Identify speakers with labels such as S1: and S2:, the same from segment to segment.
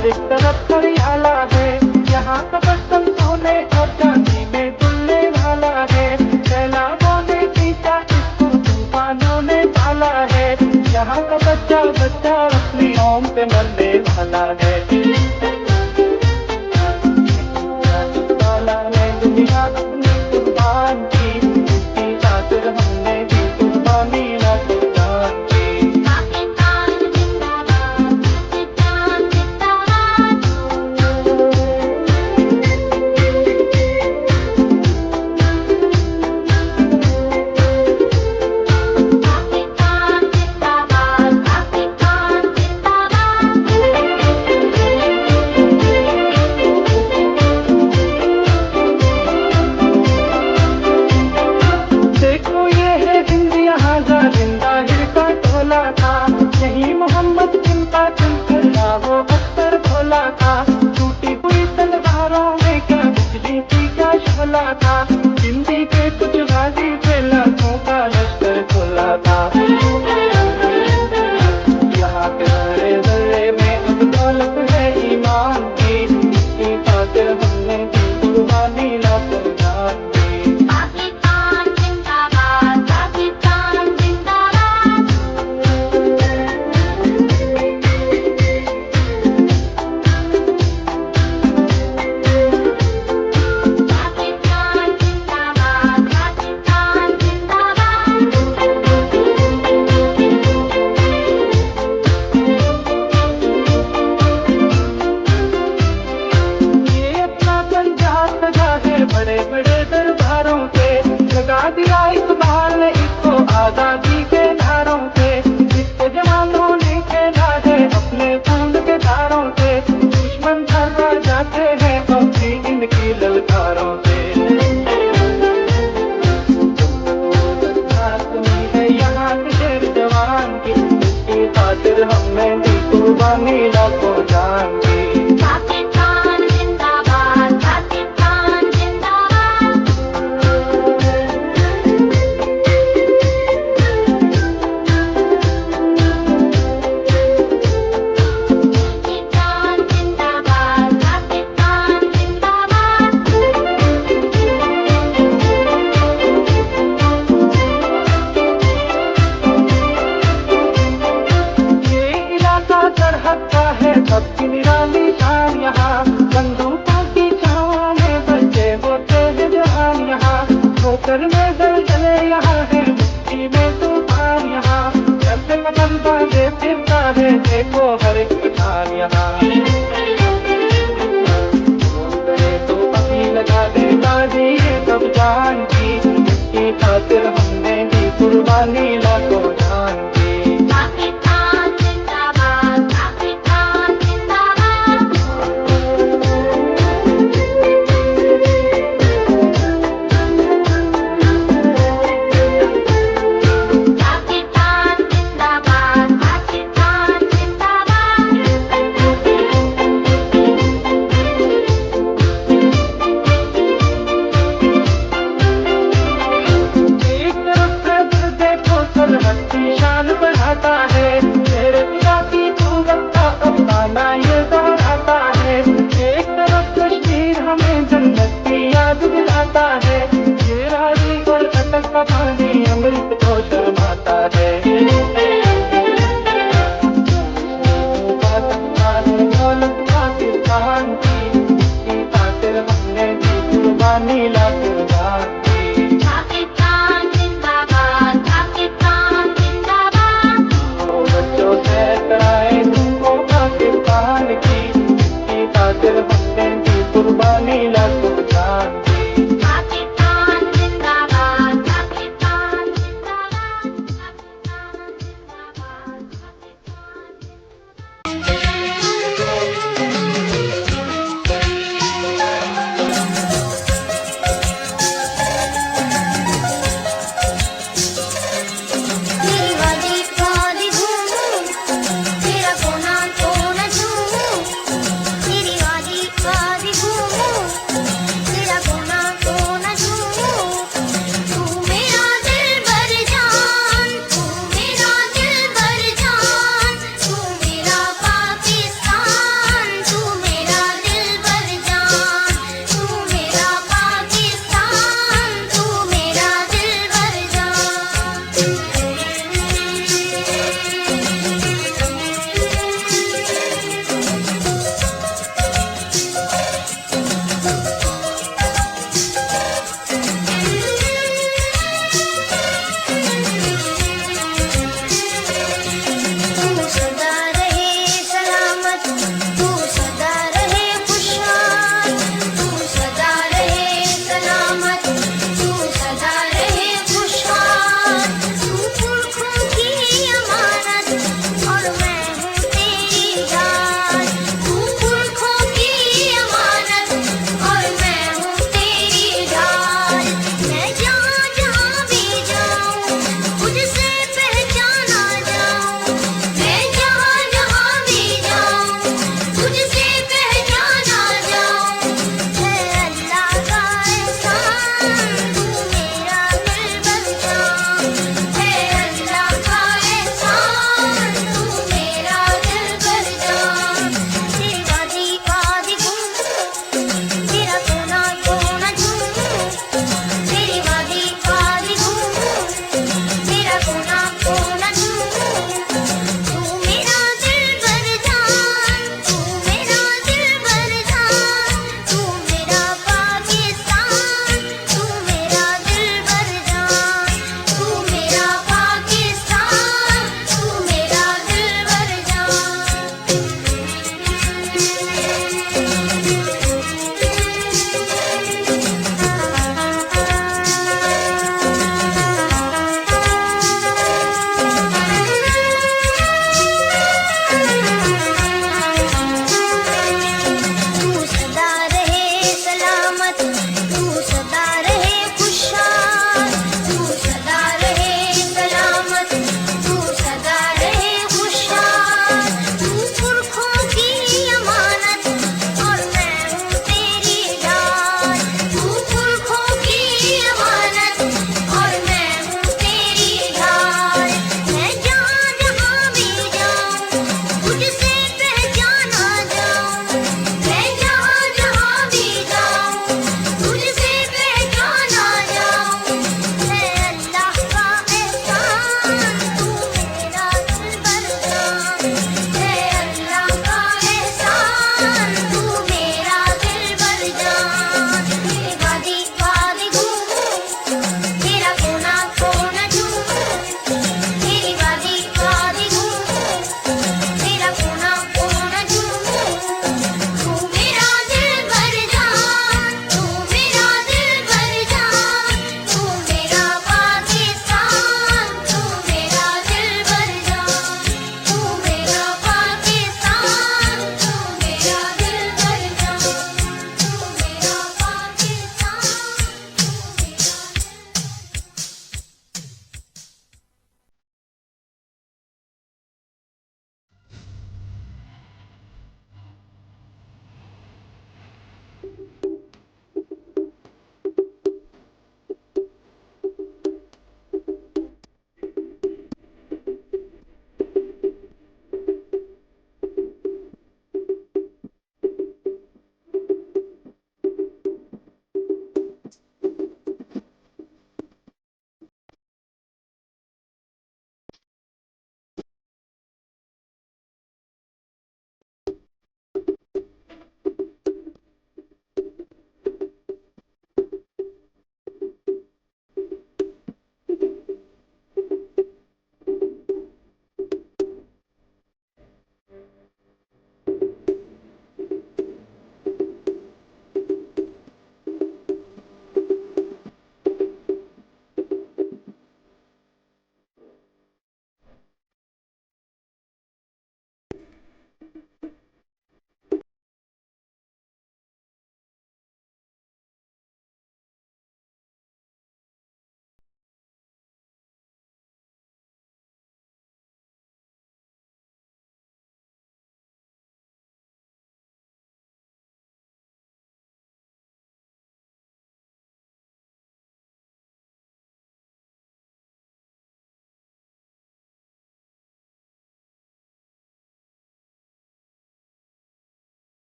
S1: हर एक तरफ हरियाला है, यहाँ का बर्तन सोने और चांदी में तुलने वाला है। सैलाबों ने खींचा इसको, तूफानों ने पाला है, यहाँ का बच्चा बच्चा अपनी कौम पे मरने वाला है। दुनिया अपनी कुर्बान की, इसकी खातिर हमने दी कुर्बानी ना कुर्बान की।
S2: पाकिस्तान जिंदाबाद, पाकिस्तान जिंदाबाद। पाकिस्तान जिंदाबाद, पाकिस्तान जिंदाबाद।
S1: देखो ये है हिंद, यहाँ जिंदा हिर का टोला था, यही मोहम्मद जिनका चलकर वो अख्तर भोला था। टूटी हुई तलवारों में क्या बिजली थी क्या शोला था, हिंदी के कुछ गाजी पे लाखों का लश्कर खोला था। यहाँ के जर्रे जर्रे में अब दौलत है ईमान की, इसकी खातिर हमने दी कुर्बानी लाखों जान की।
S2: पाकिस्तान जिंदाबाद, पाकिस्तान जिंदाबाद। पाकिस्तान जिंदाबाद, पाकिस्तान जिंदाबाद।
S1: ये अपना पंजाब सजा है बड़े बड़े दरबारों से, लगा दिया इकबाल ने इसको आजादी के धारों से। इसको जवानों ने खेला है अपने खून के धारों से, दुश्मन थर्रा जाते हैं अब भी इनकी ललकारों से। तुम्ही है यहाँ के शेर जवान की, इसकी खातिर हमने दी कुर्बानी लाखों जान की।
S2: पाकिस्तान जिंदाबाद, पाकिस्तान जिंदाबाद। पाकिस्तान जिंदाबाद, पाकिस्तान जिंदाबाद।
S1: ये इलाका सरहद का है सबकी निराली शान, यहाँ बंदूकों की छाँव में बच्चे होते हैं जवान, यहाँ ठोकर में दलदले यहाँ है मिट्टी में तूफान, यहाँ जब कदम बांधे फिरता है देखो हर एक पठान। यहाँ बोलते तो अभी लगा दे बाजी ये सब जान की, इसकी खातिर हमने दी कुर्बानी लाखों जान की।
S2: पाकिस्तान जिंदाबाद, पाकिस्तान जिंदाबाद। पाकिस्तान जिंदाबाद, पाकिस्तान जिंदाबाद।
S1: एक तरफ से फिर देखो सरहद की शान बढ़ाता है, तेरे पिता की कुव्वत का अफसाना ये दोहराता है। एक तरफ कश्मीर हमें जन्नत की याद दिलाता है, ये राजी और अटक का पानी अमृत को शर्माता है। दौलत पाकिस्तान की, इसकी खातिर हमने दी कुर्बानी लाखों जान की।
S2: पाकिस्तान जिंदाबाद, पाकिस्तान जिंदाबाद।
S1: बच्चों से कराए तुमको पाकिस्तान की, इसकी खातिर हमने दी कुर्बानी लाखों जान की।
S2: पाकिस्तान जिंदाबाद, पाकिस्तान जिंदाबाद, पाकिस्तान जिंदाबाद, पाकिस्तान।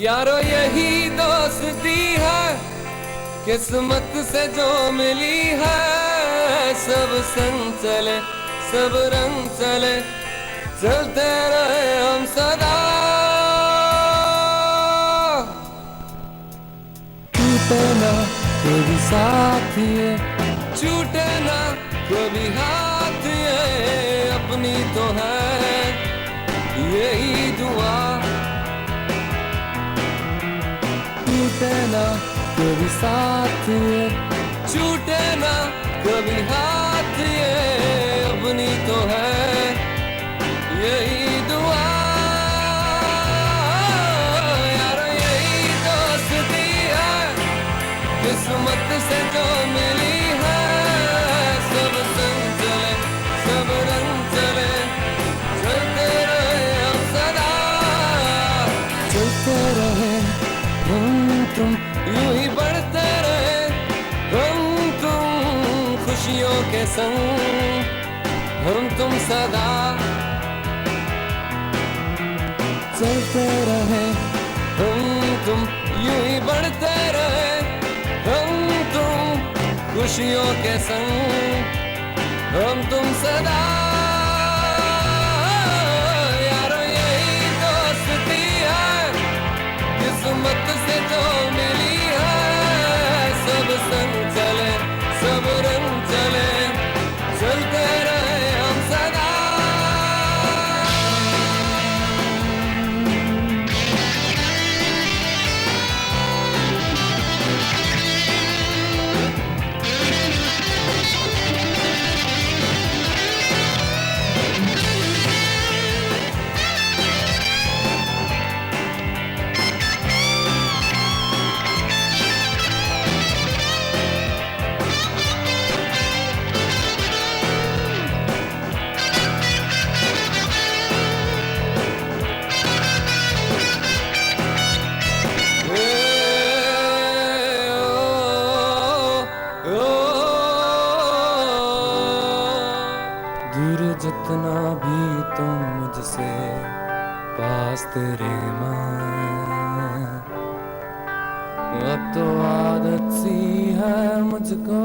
S3: यारो यही दोस्ती है किस्मत से जो मिली है। सब संग चले सब रंग चले चलते रहे हम सदा। टूटे ना कभी साथ ये छूटे ना कभी हाथ ये अपनी तो है यही दुआ। टूटे ना कभी साथ ये छूटे ना कभी हाथ ये अपनी तो है यही दुआ। यार यही दोस्ती है किस्मत से जो मिली है। सब संग चले सब रंग चले चलते रहे हम सदा। चलते रहे हम तुम यूं ही बढ़ते रहे हम तुम खुशियों के संग हम तुम सदा। चलते रहे हम तुम यूं ही बढ़ते रहे हम तुम खुशियों के संग हम तुम सदा। यारो यही दोस्ती है किस्मत से जो मिली है। सब संग चले सब रंग चले चलते रहे हम सदा। दूर जितना भी तुम मुझसे पास तेरे मैं। अब तो आदत सी है मुझको